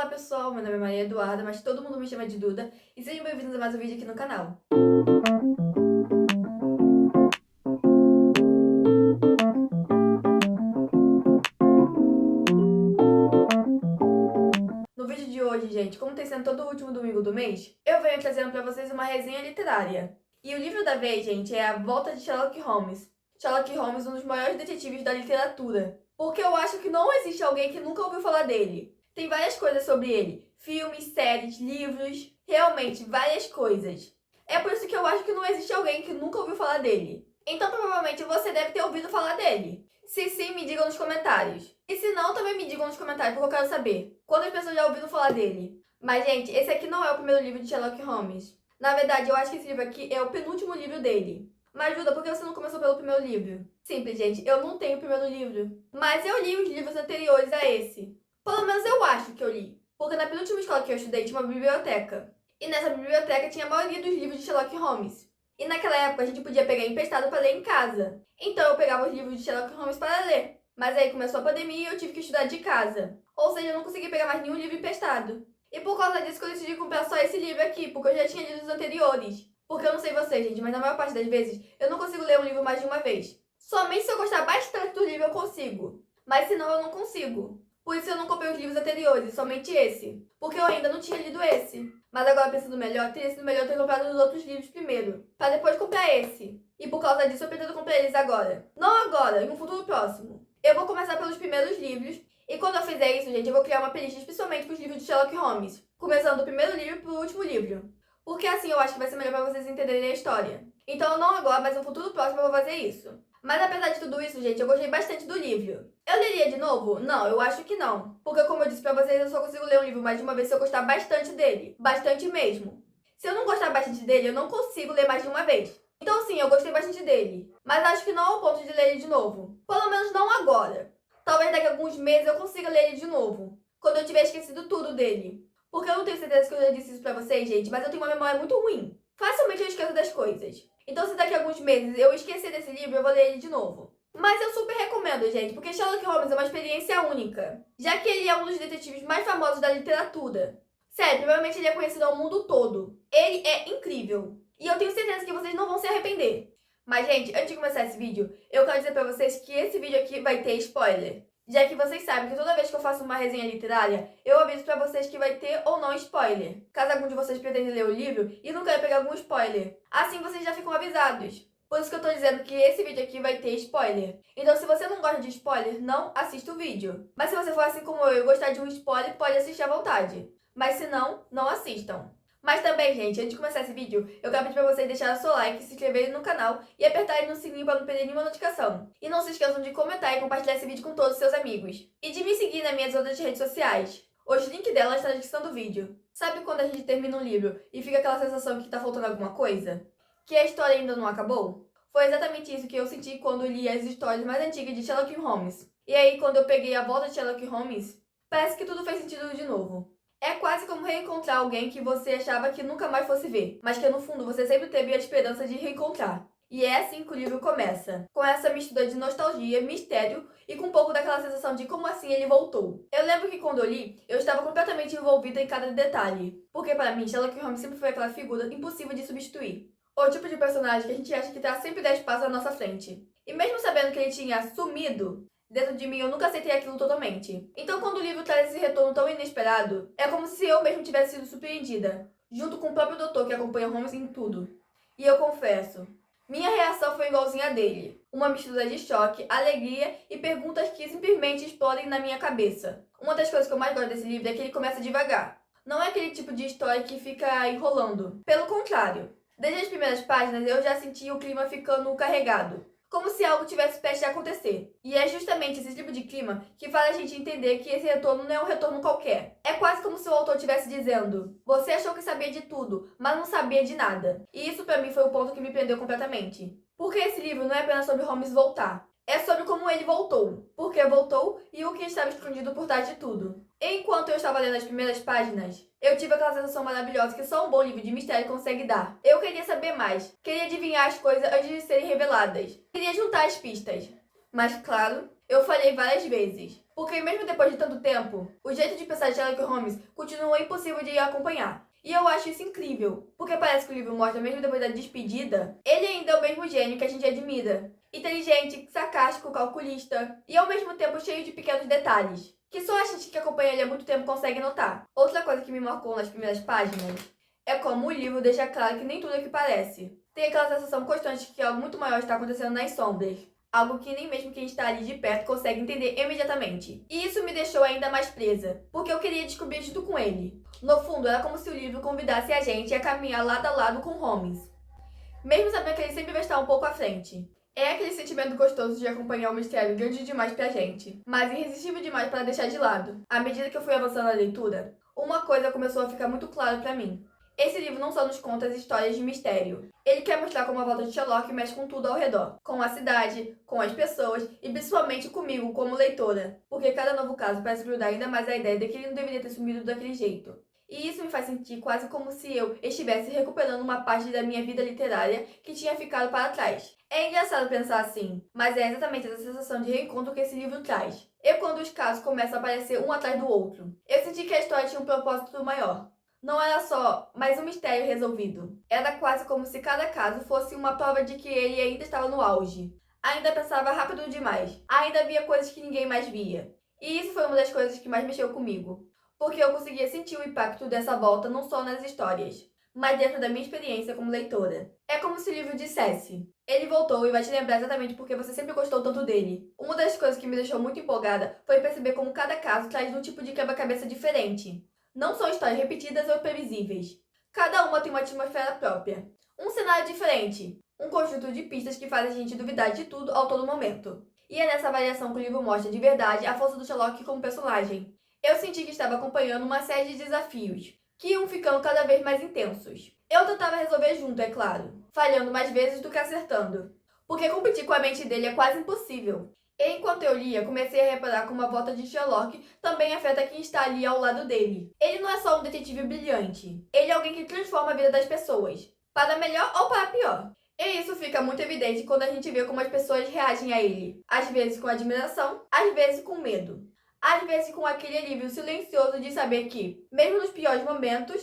Olá pessoal, meu nome é Maria Eduarda, mas todo mundo me chama de Duda, e sejam bem-vindos a mais um vídeo aqui no canal. No vídeo de hoje, gente, como tem sendo todo o último domingo do mês, eu venho trazendo pra vocês uma resenha literária. E o livro da vez, gente, é A Volta de Sherlock Holmes. Sherlock Holmes, um dos maiores detetives da literatura. Porque eu acho que não existe alguém que nunca ouviu falar dele. Tem várias coisas sobre ele. Filmes, séries, livros, realmente várias coisas. É por isso que eu acho que não existe alguém que nunca ouviu falar dele. Então provavelmente você deve ter ouvido falar dele. Se sim, me digam nos comentários. E se não, também me digam nos comentários, porque eu quero saber quantas pessoas já ouviram falar dele. Mas, gente, esse aqui não é o primeiro livro de Sherlock Holmes. Na verdade, eu acho que esse livro aqui é o penúltimo livro dele. Mas, Duda, por que você não começou pelo primeiro livro? Simples, gente, eu não tenho o primeiro livro. Mas eu li os livros anteriores a esse. Pelo menos eu acho que eu li. Porque na penúltima escola que eu estudei tinha uma biblioteca. E nessa biblioteca tinha a maioria dos livros de Sherlock Holmes. E naquela época a gente podia pegar emprestado para ler em casa. Então eu pegava os livros de Sherlock Holmes para ler. Mas aí começou a pandemia e eu tive que estudar de casa. Ou seja, eu não consegui pegar mais nenhum livro emprestado. E por causa disso que eu decidi comprar só esse livro aqui, porque eu já tinha lido os anteriores. Porque eu não sei vocês, gente, mas na maior parte das vezes eu não consigo ler um livro mais de uma vez. Somente se eu gostar bastante do livro eu consigo. Mas senão eu não consigo. Por isso eu não comprei os livros anteriores, somente esse. Porque eu ainda não tinha lido esse. Mas agora pensando melhor, teria sido melhor ter comprado os outros livros primeiro. Pra depois comprar esse. E por causa disso eu pretendo comprar eles agora. Não agora, em um futuro próximo. Eu vou começar pelos primeiros livros. E quando eu fizer isso, gente, eu vou criar uma playlist especialmente pros livros de Sherlock Holmes. Começando do primeiro livro pro último livro. Porque assim eu acho que vai ser melhor pra vocês entenderem a história. Então não agora, mas no futuro próximo eu vou fazer isso. Mas apesar de tudo isso, gente, eu gostei bastante do livro. Eu leria de novo? Não, eu acho que não. Porque como eu disse pra vocês, eu só consigo ler um livro mais de uma vez se eu gostar bastante dele. Bastante mesmo. Se eu não gostar bastante dele, eu não consigo ler mais de uma vez. Então sim, eu gostei bastante dele. Mas acho que não é o ponto de ler ele de novo. Pelo menos não agora. Talvez daqui a alguns meses eu consiga ler ele de novo. Quando eu tiver esquecido tudo dele. Porque eu não tenho certeza que eu já disse isso pra vocês, gente, mas eu tenho uma memória muito ruim. Facilmente eu esqueço das coisas. Então se daqui a alguns meses eu esquecer desse livro, eu vou ler ele de novo. Mas eu super recomendo, gente, porque Sherlock Holmes é uma experiência única. Já que ele é um dos detetives mais famosos da literatura. Sério, provavelmente ele é conhecido ao mundo todo. Ele é incrível. E eu tenho certeza que vocês não vão se arrepender. Mas, gente, antes de começar esse vídeo, eu quero dizer pra vocês que esse vídeo aqui vai ter spoiler. Já que vocês sabem que toda vez que eu faço uma resenha literária, eu aviso pra vocês que vai ter ou não spoiler. Caso algum de vocês pretenda ler o livro e não queira pegar algum spoiler. Assim vocês já ficam avisados. Por isso que eu tô dizendo que esse vídeo aqui vai ter spoiler. Então se você não gosta de spoiler, não assista o vídeo. Mas se você for assim como eu e gostar de um spoiler, pode assistir à vontade. Mas se não, não assistam. Mas também, gente, antes de começar esse vídeo, eu quero pedir pra vocês deixarem o seu like, se inscreverem no canal e apertarem no sininho para não perder nenhuma notificação. E não se esqueçam de comentar e compartilhar esse vídeo com todos os seus amigos. E de me seguir nas minhas outras redes sociais. Hoje o link dela está na descrição do vídeo. Sabe quando a gente termina um livro e fica aquela sensação que tá faltando alguma coisa? Que a história ainda não acabou? Foi exatamente isso que eu senti quando li as histórias mais antigas de Sherlock Holmes. E aí, quando eu peguei a volta de Sherlock Holmes, parece que tudo fez sentido de novo. É quase como reencontrar alguém que você achava que nunca mais fosse ver, mas que no fundo você sempre teve a esperança de reencontrar. E é assim que o livro começa, com essa mistura de nostalgia, mistério e com um pouco daquela sensação de como assim ele voltou. Eu lembro que quando eu li, eu estava completamente envolvida em cada detalhe, porque para mim Sherlock Holmes sempre foi aquela figura impossível de substituir. O tipo de personagem que a gente acha que está sempre 10 passos à nossa frente. E mesmo sabendo que ele tinha sumido, dentro de mim eu nunca aceitei aquilo totalmente. Então quando o livro traz esse retorno tão inesperado, é como se eu mesmo tivesse sido surpreendida, junto com o próprio doutor que acompanha Holmes em tudo. E eu confesso, minha reação foi igualzinha a dele. Uma mistura de choque, alegria e perguntas que simplesmente explodem na minha cabeça. Uma das coisas que eu mais gosto desse livro é que ele começa devagar. Não é aquele tipo de história que fica enrolando. Pelo contrário. Desde as primeiras páginas eu já senti o clima ficando carregado. Como se algo tivesse prestes a acontecer. E é justamente esse tipo de clima que faz a gente entender que esse retorno não é um retorno qualquer. É quase como se o autor estivesse dizendo: você achou que sabia de tudo, mas não sabia de nada. E isso pra mim foi o ponto que me prendeu completamente. Porque esse livro não é apenas sobre Holmes voltar. É sobre como ele voltou, por que voltou e o que estava escondido por trás de tudo. Enquanto eu estava lendo as primeiras páginas, eu tive aquela sensação maravilhosa que só um bom livro de mistério consegue dar. Eu queria saber mais, queria adivinhar as coisas antes de serem reveladas, queria juntar as pistas. Mas claro, eu falhei várias vezes. Porque mesmo depois de tanto tempo, o jeito de pensar de Sherlock Holmes continua impossível de acompanhar. E eu acho isso incrível, porque parece que o livro mostra, mesmo depois da despedida, ele ainda é o mesmo gênio que a gente admira. Inteligente, sarcástico, calculista e ao mesmo tempo cheio de pequenos detalhes, que só a gente que acompanha ele há muito tempo consegue notar. Outra coisa que me marcou nas primeiras páginas é como o livro deixa claro que nem tudo é o que parece. Tem aquela sensação constante de que algo muito maior está acontecendo nas sombras. Algo que nem mesmo quem está ali de perto consegue entender imediatamente. E isso me deixou ainda mais presa, porque eu queria descobrir junto com ele. No fundo, era como se o livro convidasse a gente a caminhar lado a lado com Holmes, mesmo sabendo que ele sempre vai estar um pouco à frente. É aquele sentimento gostoso de acompanhar um mistério grande demais pra gente, mas irresistível demais para deixar de lado. À medida que eu fui avançando na leitura, uma coisa começou a ficar muito clara pra mim. Esse livro não só nos conta as histórias de mistério. Ele quer mostrar como a volta de Sherlock mexe com tudo ao redor. Com a cidade, com as pessoas e principalmente comigo como leitora. Porque cada novo caso parece grudar ainda mais a ideia de que ele não deveria ter sumido daquele jeito. E isso me faz sentir quase como se eu estivesse recuperando uma parte da minha vida literária que tinha ficado para trás. É engraçado pensar assim, mas é exatamente essa sensação de reencontro que esse livro traz. E quando os casos começam a aparecer um atrás do outro, eu senti que a história tinha um propósito maior. Não era só mais um mistério resolvido. Era quase como se cada caso fosse uma prova de que ele ainda estava no auge. Ainda pensava rápido demais. Ainda via coisas que ninguém mais via. E isso foi uma das coisas que mais mexeu comigo. Porque eu conseguia sentir o impacto dessa volta não só nas histórias, mas dentro da minha experiência como leitora. É como se o livro dissesse: ele voltou e vai te lembrar exatamente porque você sempre gostou tanto dele. Uma das coisas que me deixou muito empolgada foi perceber como cada caso traz um tipo de quebra-cabeça diferente. Não são histórias repetidas ou previsíveis. Cada uma tem uma atmosfera própria. Um cenário diferente. Um conjunto de pistas que fazem a gente duvidar de tudo ao todo momento. E é nessa variação que o livro mostra de verdade a força do Sherlock como personagem. Eu senti que estava acompanhando uma série de desafios, que iam ficando cada vez mais intensos. Eu tentava resolver junto, é claro, falhando mais vezes do que acertando. Porque competir com a mente dele é quase impossível. E enquanto eu lia, comecei a reparar como a volta de Sherlock também afeta quem está ali ao lado dele. Ele não é só um detetive brilhante. Ele é alguém que transforma a vida das pessoas, para melhor ou para pior. E isso fica muito evidente quando a gente vê como as pessoas reagem a ele. Às vezes com admiração, às vezes com medo. Às vezes com aquele alívio silencioso de saber que, mesmo nos piores momentos,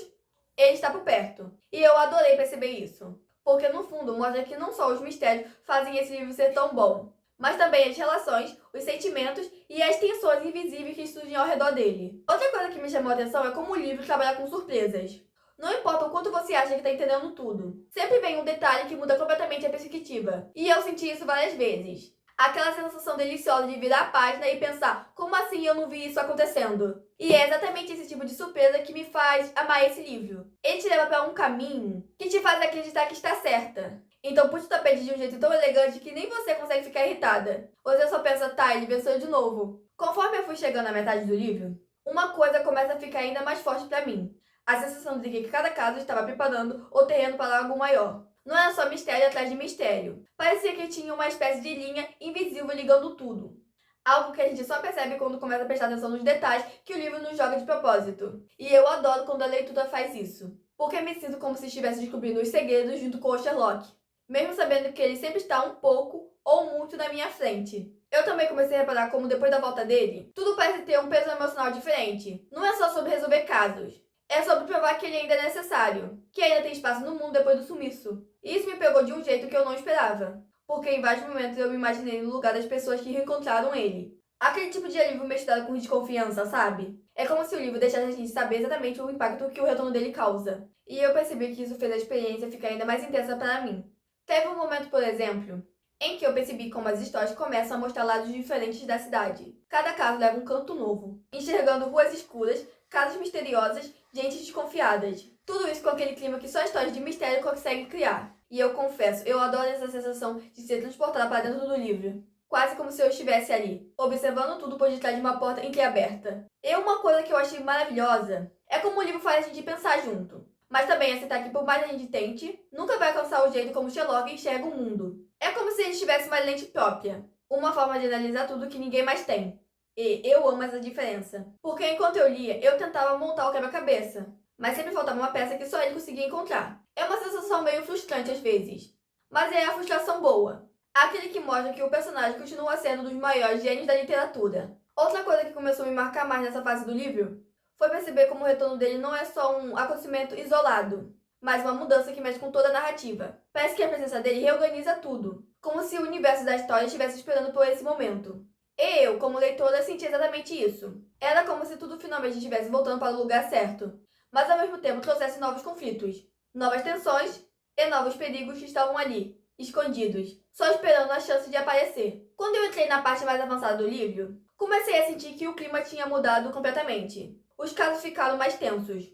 ele está por perto. E eu adorei perceber isso. Porque no fundo mostra que não só os mistérios fazem esse livro ser tão bom, mas também as relações, os sentimentos e as tensões invisíveis que surgem ao redor dele. Outra coisa que me chamou a atenção é como o livro trabalha com surpresas. Não importa o quanto você acha que está entendendo tudo, sempre vem um detalhe que muda completamente a perspectiva. E eu senti isso várias vezes. Aquela sensação deliciosa de virar a página e pensar, como assim eu não vi isso acontecendo? E é exatamente esse tipo de surpresa que me faz amar esse livro. Ele te leva para um caminho que te faz acreditar que está certa. Então puxa o tapete de um jeito tão elegante que nem você consegue ficar irritada. Você só pensa, tá, ele venceu de novo. Conforme eu fui chegando à metade do livro, uma coisa começa a ficar ainda mais forte para mim. A sensação de que cada caso estava preparando o terreno para algo maior. Não era só mistério atrás de mistério. Parecia que tinha uma espécie de linha invisível ligando tudo. Algo que a gente só percebe quando começa a prestar atenção nos detalhes que o livro nos joga de propósito. E eu adoro quando a leitura faz isso. Porque me sinto como se estivesse descobrindo os segredos junto com o Sherlock. Mesmo sabendo que ele sempre está um pouco ou muito na minha frente. Eu também comecei a reparar como depois da volta dele, tudo parece ter um peso emocional diferente. Não é só sobre resolver casos. É sobre provar que ele ainda é necessário, que ainda tem espaço no mundo depois do sumiço. E isso me pegou de um jeito que eu não esperava, porque em vários momentos eu me imaginei no lugar das pessoas que reencontraram ele. Aquele tipo de alívio misturado com desconfiança, sabe? É como se o livro deixasse a gente saber exatamente o impacto que o retorno dele causa. E eu percebi que isso fez a experiência ficar ainda mais intensa para mim. Teve um momento, por exemplo, em que eu percebi como as histórias começam a mostrar lados diferentes da cidade. Cada caso leva um canto novo, enxergando ruas escuras, casas misteriosas, gente desconfiadas. Tudo isso com aquele clima que só histórias de mistério conseguem criar. E eu confesso, eu adoro essa sensação de ser transportada para dentro do livro. Quase como se eu estivesse ali, observando tudo por detrás de uma porta entreaberta. E uma coisa que eu achei maravilhosa é como o livro faz a gente pensar junto. Mas também aceitar que por mais que a gente tente, nunca vai alcançar o jeito como Sherlock enxerga o mundo. É como se ele tivesse uma lente própria. Uma forma de analisar tudo que ninguém mais tem. E eu amo essa diferença. Porque enquanto eu lia, eu tentava montar o quebra-cabeça. Mas sempre faltava uma peça que só ele conseguia encontrar. É uma sensação meio frustrante às vezes. Mas é a frustração boa. Aquele que mostra que o personagem continua sendo um dos maiores gênios da literatura. Outra coisa que começou a me marcar mais nessa fase do livro foi perceber como o retorno dele não é só um acontecimento isolado, mas uma mudança que mexe com toda a narrativa. Parece que a presença dele reorganiza tudo, como se o universo da história estivesse esperando por esse momento. E eu, como leitora, senti exatamente isso. Era como se tudo finalmente estivesse voltando para o lugar certo, mas ao mesmo tempo trouxesse novos conflitos, novas tensões e novos perigos que estavam ali, escondidos, só esperando a chance de aparecer. Quando eu entrei na parte mais avançada do livro, comecei a sentir que o clima tinha mudado completamente. Os casos ficaram mais tensos.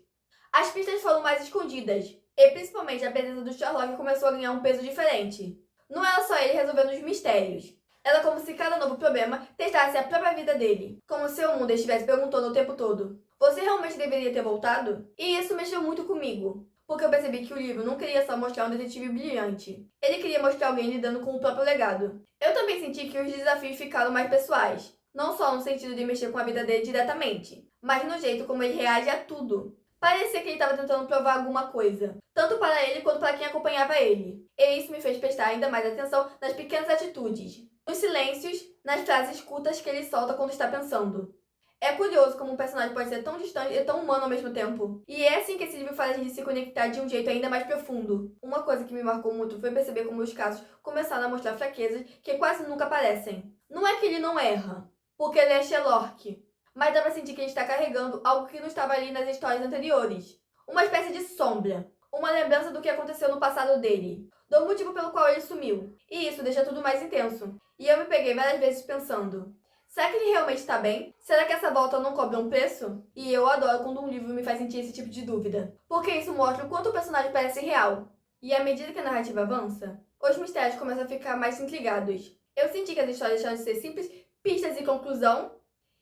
As pistas foram mais escondidas, e principalmente a presença do Sherlock começou a ganhar um peso diferente. Não era só ele resolvendo os mistérios. Era como se cada novo problema testasse a própria vida dele. Como se o mundo estivesse perguntando o tempo todo: você realmente deveria ter voltado? E isso mexeu muito comigo, porque eu percebi que o livro não queria só mostrar um detetive brilhante. Ele queria mostrar alguém lidando com o próprio legado. Eu também senti que os desafios ficaram mais pessoais. Não só no sentido de mexer com a vida dele diretamente, mas no jeito como ele reage a tudo. Parecia que ele estava tentando provar alguma coisa, tanto para ele quanto para quem acompanhava ele. E isso me fez prestar ainda mais atenção nas pequenas atitudes, nos silêncios, nas frases curtas que ele solta quando está pensando. É curioso como um personagem pode ser tão distante e tão humano ao mesmo tempo. E é assim que esse livro faz a gente se conectar de um jeito ainda mais profundo. Uma coisa que me marcou muito foi perceber como os casos começaram a mostrar fraquezas que quase nunca aparecem. Não é que ele não erra, porque ele é Sherlock, mas dá pra sentir que ele está carregando algo que não estava ali nas histórias anteriores. Uma espécie de sombra, uma lembrança do que aconteceu no passado dele, do motivo pelo qual ele sumiu. E isso deixa tudo mais intenso. E eu me peguei várias vezes pensando: será que ele realmente está bem? Será que essa volta não cobra um preço? E eu adoro quando um livro me faz sentir esse tipo de dúvida, porque isso mostra o quanto o personagem parece real. E à medida que a narrativa avança, os mistérios começam a ficar mais intrigados. Eu senti que as histórias deixaram de ser simples pistas e conclusão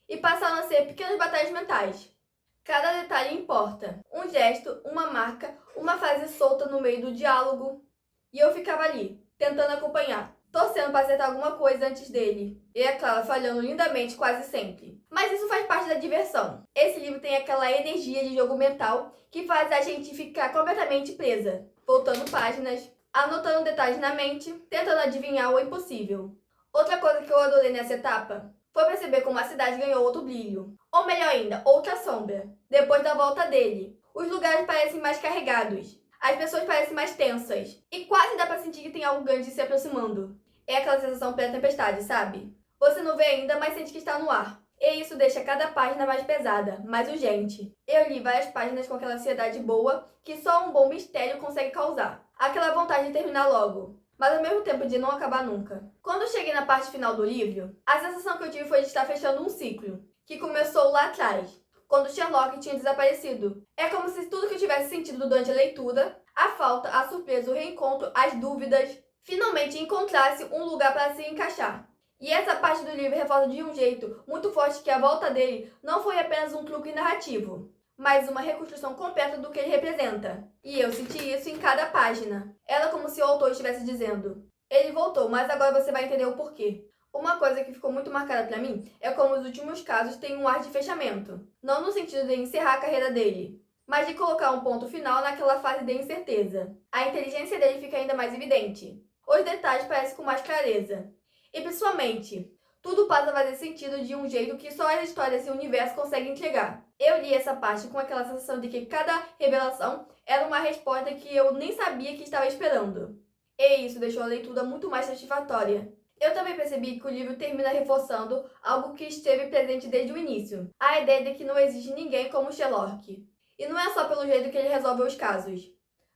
e passaram a ser pequenas batalhas mentais. Cada detalhe importa. Um gesto, uma marca, uma frase solta no meio do diálogo. E eu ficava ali, tentando acompanhar, torcendo para acertar alguma coisa antes dele. E é claro, falhando lindamente quase sempre. Mas isso faz parte da diversão. Esse livro tem aquela energia de jogo mental que faz a gente ficar completamente presa, voltando páginas, anotando detalhes na mente, tentando adivinhar o impossível. Outra coisa que eu adorei nessa etapa foi perceber como a cidade ganhou outro brilho. Ou melhor ainda, outra sombra. Depois da volta dele, os lugares parecem mais carregados. As pessoas parecem mais tensas. E quase dá pra sentir que tem algo grande se aproximando. É aquela sensação pré-tempestade, sabe? Você não vê ainda, mas sente que está no ar. E isso deixa cada página mais pesada, mais urgente. Eu li várias páginas com aquela ansiedade boa que só um bom mistério consegue causar. Aquela vontade de terminar logo, mas ao mesmo tempo de não acabar nunca. Quando eu cheguei na parte final do livro, a sensação que eu tive foi de estar fechando um ciclo, que começou lá atrás, quando Sherlock tinha desaparecido. É como se tudo que eu tivesse sentido durante a leitura, a falta, a surpresa, o reencontro, as dúvidas, finalmente encontrasse um lugar para se encaixar. E essa parte do livro reforça de um jeito muito forte que a volta dele não foi apenas um truque narrativo, mas uma reconstrução completa do que ele representa. E eu senti isso em cada página. Era como se o autor estivesse dizendo: ele voltou, mas agora você vai entender o porquê. Uma coisa que ficou muito marcada pra mim é como os últimos casos têm um ar de fechamento. Não no sentido de encerrar a carreira dele, mas de colocar um ponto final naquela fase de incerteza. A inteligência dele fica ainda mais evidente. Os detalhes parecem com mais clareza. E principalmente, tudo passa a fazer sentido de um jeito que só as histórias e o universo conseguem entregar. Eu li essa parte com aquela sensação de que cada revelação era uma resposta que eu nem sabia que estava esperando. E isso deixou a leitura muito mais satisfatória. Eu também percebi que o livro termina reforçando algo que esteve presente desde o início. A ideia de que não existe ninguém como Sherlock. E não é só pelo jeito que ele resolve os casos,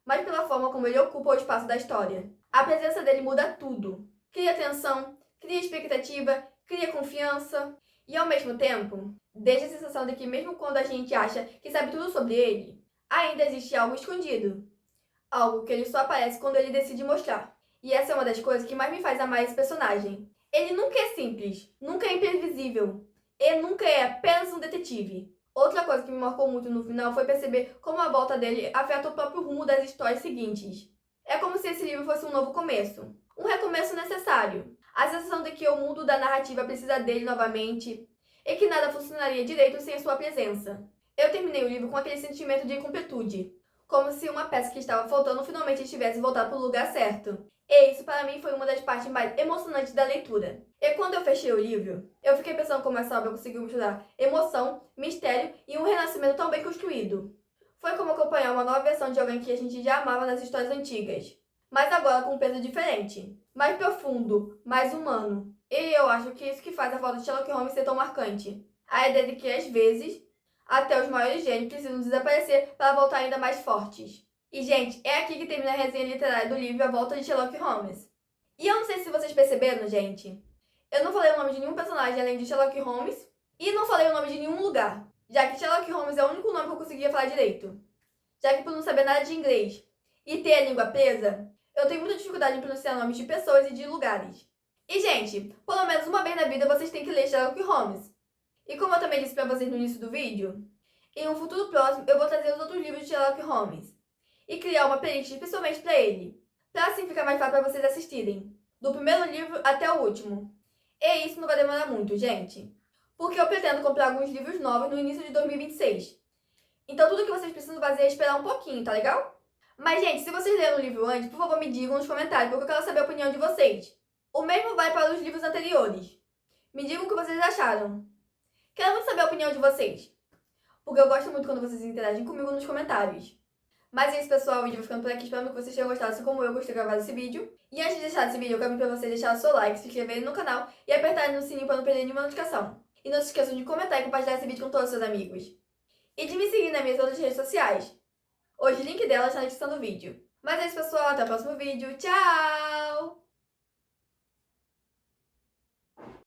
mas pela forma como ele ocupa o espaço da história. A presença dele muda tudo. Cria tensão, cria expectativa, cria confiança. E ao mesmo tempo, deixa a sensação de que mesmo quando a gente acha que sabe tudo sobre ele, ainda existe algo escondido. Algo que ele só aparece quando ele decide mostrar. E essa é uma das coisas que mais me faz amar esse personagem. Ele nunca é simples, nunca é imprevisível, e nunca é apenas um detetive. Outra coisa que me marcou muito no final foi perceber como a volta dele afeta o próprio rumo das histórias seguintes. É como se esse livro fosse um novo começo. Um recomeço necessário. A sensação de que o mundo da narrativa precisa dele novamente e que nada funcionaria direito sem a sua presença. Eu terminei o livro com aquele sentimento de incompletude, como se uma peça que estava faltando finalmente estivesse voltado para o lugar certo. E isso, para mim, foi uma das partes mais emocionantes da leitura. E quando eu fechei o livro, eu fiquei pensando como essa obra conseguiu misturar emoção, mistério e um renascimento tão bem construído. Foi como acompanhar uma nova versão de alguém que a gente já amava nas histórias antigas, mas agora com um peso diferente, mais profundo, mais humano. E eu acho que isso que faz a volta de Sherlock Holmes ser tão marcante. A ideia de que, às vezes, até os maiores gênios precisam desaparecer para voltar ainda mais fortes. E, gente, é aqui que termina a resenha literária do livro A Volta de Sherlock Holmes. E eu não sei se vocês perceberam, gente, eu não falei o nome de nenhum personagem além de Sherlock Holmes e não falei o nome de nenhum lugar, já que Sherlock Holmes é o único nome que eu conseguia falar direito. Já que por não saber nada de inglês e ter a língua presa, eu tenho muita dificuldade em pronunciar nomes de pessoas e de lugares. E, gente, pelo menos uma vez na vida vocês têm que ler Sherlock Holmes. E como eu também disse pra vocês no início do vídeo, em um futuro próximo eu vou trazer os outros livros de Sherlock Holmes e criar uma playlist especialmente para ele, para assim ficar mais fácil para vocês assistirem, do primeiro livro até o último. E isso não vai demorar muito, gente, porque eu pretendo comprar alguns livros novos no início de 2026. Então tudo que vocês precisam fazer é esperar um pouquinho, tá legal? Mas, gente, se vocês leram o livro antes, por favor me digam nos comentários, porque eu quero saber a opinião de vocês. O mesmo vale para os livros anteriores. Me digam o que vocês acharam. Quero muito saber a opinião de vocês, porque eu gosto muito quando vocês interagem comigo nos comentários. Mas é isso, pessoal, o vídeo vai ficando por aqui, espero que vocês tenham gostado, assim como eu gostei de gravar esse vídeo. E antes de deixar esse vídeo, eu quero pedir pra vocês deixarem o seu like, se inscreverem no canal e apertarem no sininho para não perder nenhuma notificação. E não se esqueçam de comentar e compartilhar esse vídeo com todos os seus amigos. E de me seguir nas minhas outras redes sociais. Hoje o link delas está na descrição do vídeo. Mas é isso, pessoal, até o próximo vídeo. Tchau!